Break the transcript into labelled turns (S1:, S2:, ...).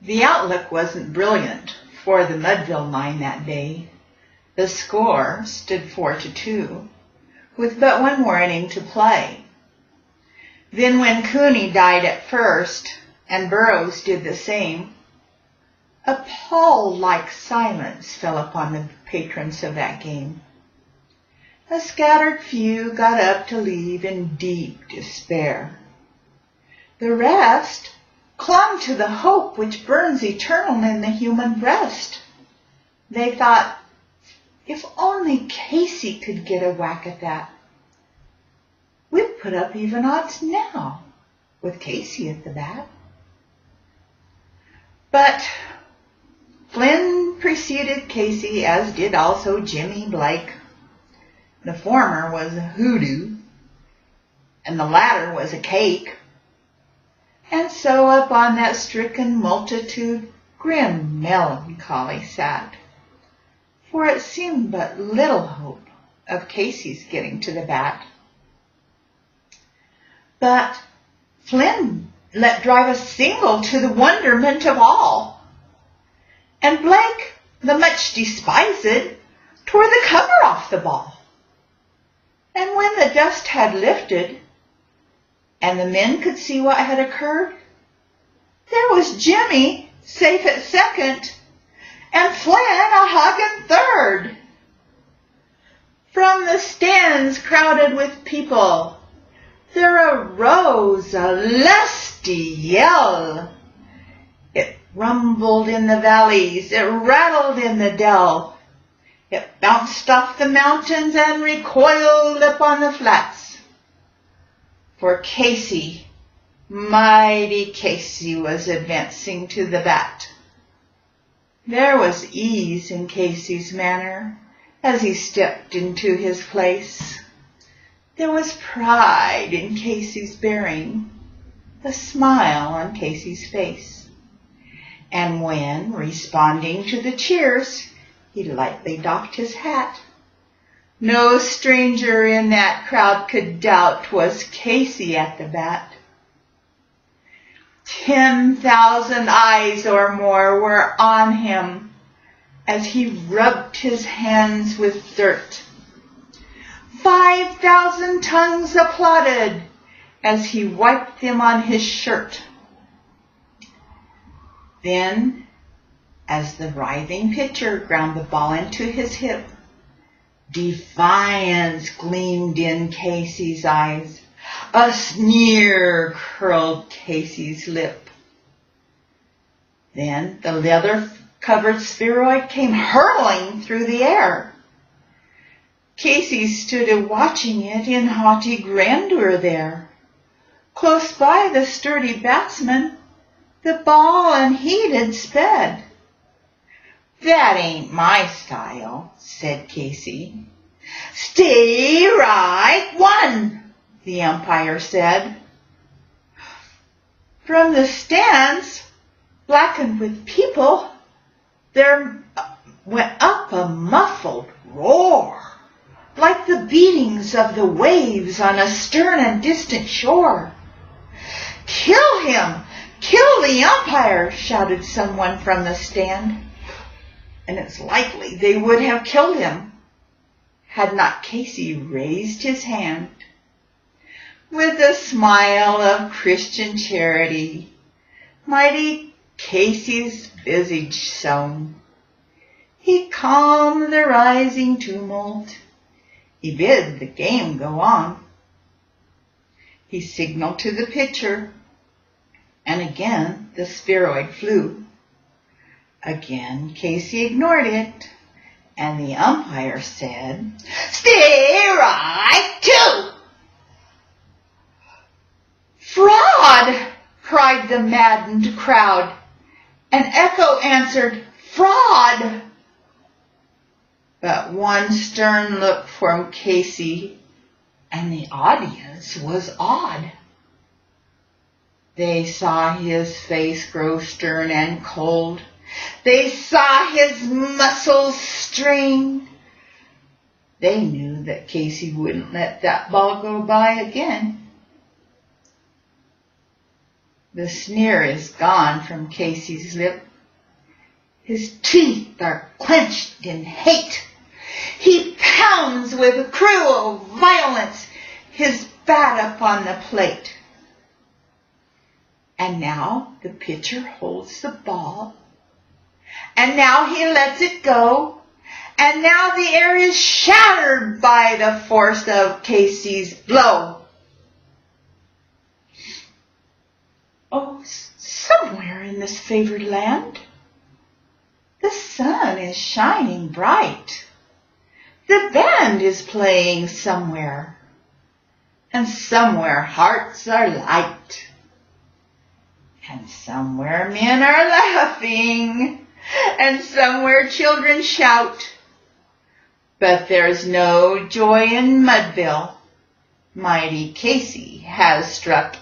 S1: The outlook wasn't brilliant for the Mudville nine that day. The score stood 4-2, with but one more inning to play. Then when Cooney died at first, and Burroughs did the same, a pall-like silence fell upon the patrons of that game. A scattered few got up to leave in deep despair. The rest clung to the hope which burns eternal in the human breast. They thought, if only Casey could get a whack at that. We'd put up even odds now, with Casey at the bat. But Flynn preceded Casey, as did also Jimmy Blake. The former was a hoodoo, and the latter was a cake. And so upon that stricken multitude grim melancholy sat, for it seemed but little hope of Casey's getting to the bat. But Flynn let drive a single to the wonderment of all, and Blake, the much despised, tore the cover off the ball. And when the dust had lifted, and the men could see what had occurred, there was Jimmy safe at second, and Flynn a hugging third. From the stands crowded with people, there arose a lusty yell. It rumbled in the valleys, it rattled in the dell, it bounced off the mountains and recoiled upon the flats. For Casey, mighty Casey, was advancing to the bat. There was ease in Casey's manner as he stepped into his place. There was pride in Casey's bearing, a smile on Casey's face. And when, responding to the cheers, he lightly doffed his hat, no stranger in that crowd could doubt 'twas Casey at the bat. 10,000 eyes or more were on him as he rubbed his hands with dirt. 5,000 tongues applauded as he wiped them on his shirt. Then, as the writhing pitcher ground the ball into his hip, defiance gleamed in Casey's eyes. A sneer curled Casey's lip. Then the leather-covered spheroid came hurtling through the air. Casey stood watching it in haughty grandeur there. Close by the sturdy batsman, the ball unheeded sped. "That ain't my style," said Casey. "Stay right one," the umpire said. From the stands, blackened with people, there went up a muffled roar, like the beatings of the waves on a stern and distant shore. "Kill him! Kill the umpire!" shouted someone from the stand. And it's likely they would have killed him had not Casey raised his hand. With a smile of Christian charity, mighty Casey's visage shone. He calmed the rising tumult. He bid the game go on. He signaled to the pitcher, and again the spheroid flew. Again Casey ignored it, and the umpire said, "Stay right two." "Fraud!" cried the maddened crowd. An echo answered, "Fraud!" But one stern look from Casey, and the audience was awed. They saw his face grow stern and cold. They saw his muscles strain. They knew that Casey wouldn't let that ball go by again. The sneer is gone from Casey's lip. His teeth are clenched in hate. He pounds with cruel violence his bat upon the plate. And now the pitcher holds the ball. And now he lets it go. And now the air is shattered by the force of Casey's blow. Oh, somewhere in this favored land, the sun is shining bright. The band is playing somewhere, and somewhere hearts are light. And somewhere men are laughing, and somewhere children shout. But there's no joy in Mudville. Mighty Casey has struck